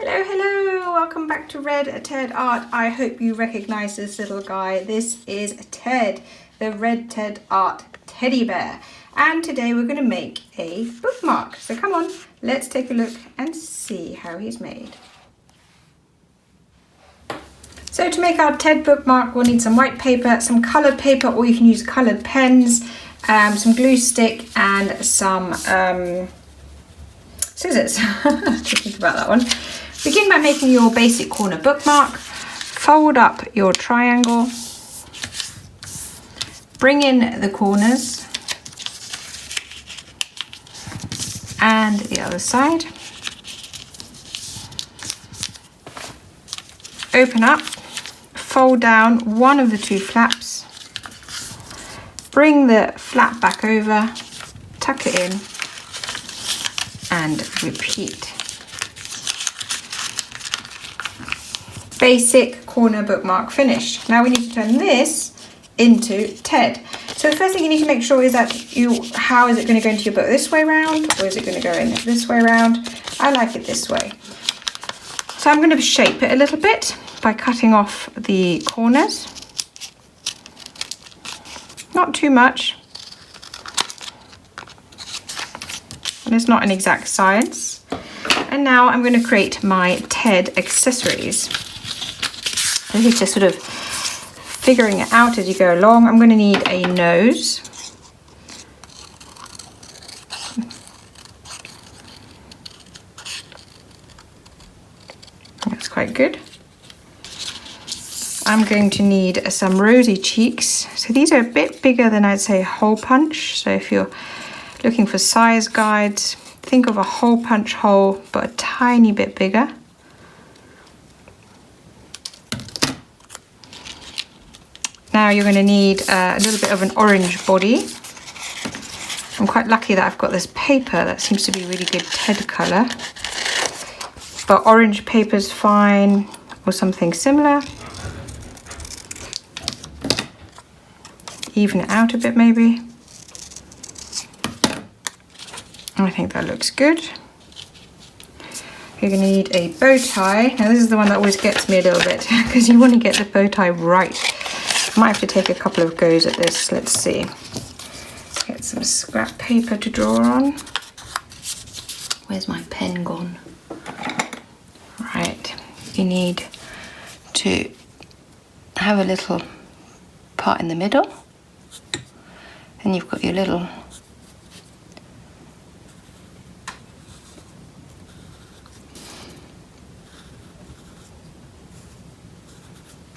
Hello, hello, welcome back to Red Ted Art. I hope you recognize this little guy. This is Ted, the Red Ted Art teddy bear. And today we're going to make a bookmark. So come on, let's take a look and see how he's made. So to make our Ted bookmark, we'll need some white paper, some colored paper, or you can use colored pens, some glue stick, and some scissors. Just think about that one. Begin by making your basic corner bookmark. Fold up your triangle. Bring in the corners and the other side. Open up, fold down one of the two flaps. Bring the flap back over, tuck it in, and repeat. Basic corner bookmark finished. Now we need to turn this into Ted. So the first thing you need to make sure is that how is it going to go into your book? This way round, or is it going to go in this way round? I like it this way. So I'm going to shape it a little bit by cutting off the corners. Not too much. And it's not an exact science. And now I'm going to create my Ted accessories. You're just sort of figuring it out as you go along. I'm going to need a nose. That's quite good. I'm going to need some rosy cheeks. So these are a bit bigger than I'd say a hole punch. So if you're looking for size guides, think of a hole punch hole, but a tiny bit bigger. Now you're going to need a little bit of an orange body. I'm quite lucky that I've got this paper that seems to be really good Ted colour. But orange paper's fine, or something similar. Even it out a bit maybe. I think that looks good. You're going to need a bow tie. Now this is the one that always gets me a little bit because you want to get the bow tie right. I might have to take a couple of goes at this. Let's see. Get some scrap paper to draw on. Where's my pen gone? Right. You need to have a little part in the middle. Then you've got your little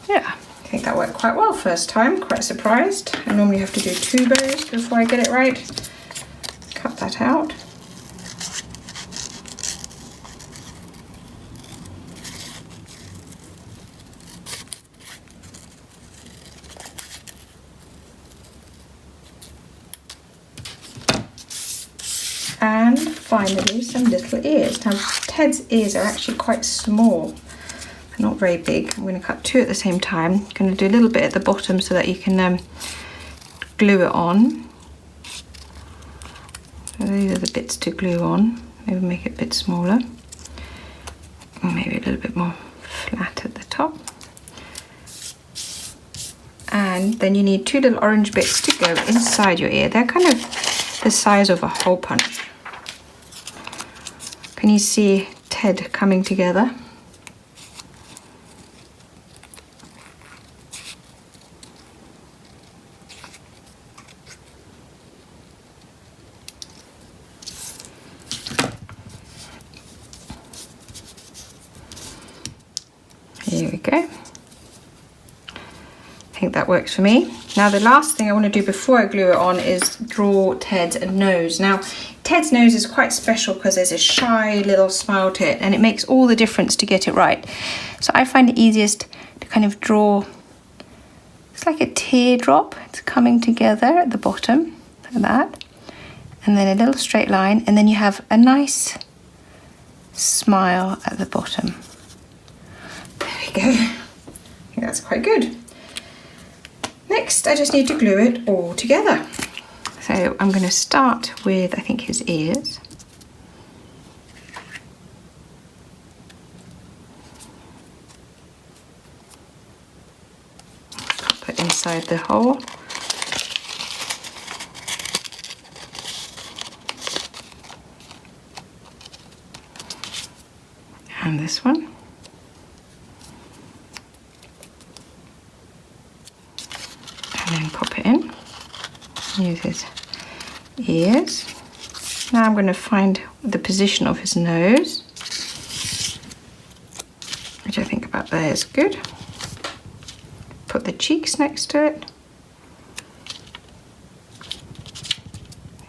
I think that worked quite well first time, quite surprised. I normally have to do 2 bows before I get it right. Cut that out. And finally some little ears. Now Ted's ears are actually quite small. Not very big. I'm going to cut 2 at the same time. I'm going to do a little bit at the bottom so that you can glue it on. So these are the bits to glue on. Maybe make it a bit smaller. Or maybe a little bit more flat at the top. And then you need 2 little orange bits to go inside your ear. They're kind of the size of a hole punch. Can you see Ted coming together? Here we go. I think that works for me. Now the last thing I want to do before I glue it on is draw Ted's nose. Now Ted's nose is quite special because there's a shy little smile to it and it makes all the difference to get it right. So I find it easiest to kind of draw, it's like a teardrop. It's coming together at the bottom, like that. And then a little straight line, and then you have a nice smile at the bottom. There we go. I think that's quite good. Next, I just need to glue it all together. So I'm going to start with, I think, his ears. inside the hole. And this one. And then pop it in. Use his ears. Now I'm going to find the position of his nose, which I think about there is good. Put the cheeks next to it.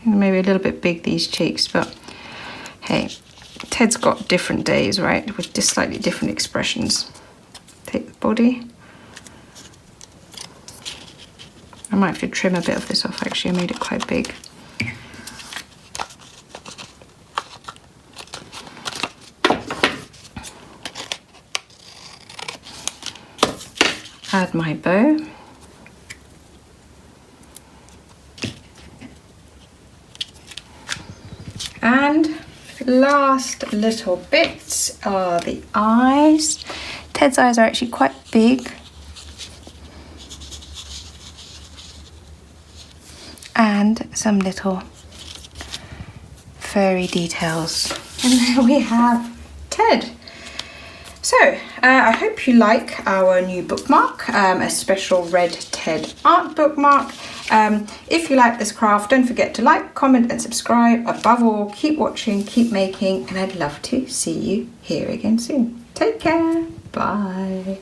Maybe a little bit big, these cheeks, but hey, Ted's got different days, right? With just slightly different expressions. Take the body. I might have to trim a bit of this off, actually. I made it quite big. Add my bow. And last little bits are the eyes. Ted's eyes are actually quite big. And some little furry details. And there we have Ted. So, I hope you like our new bookmark, a special red Ted art bookmark. If you like this craft, don't forget to like, comment and subscribe. Above all, keep watching, keep making, and I'd love to see you here again soon. Take care. Bye.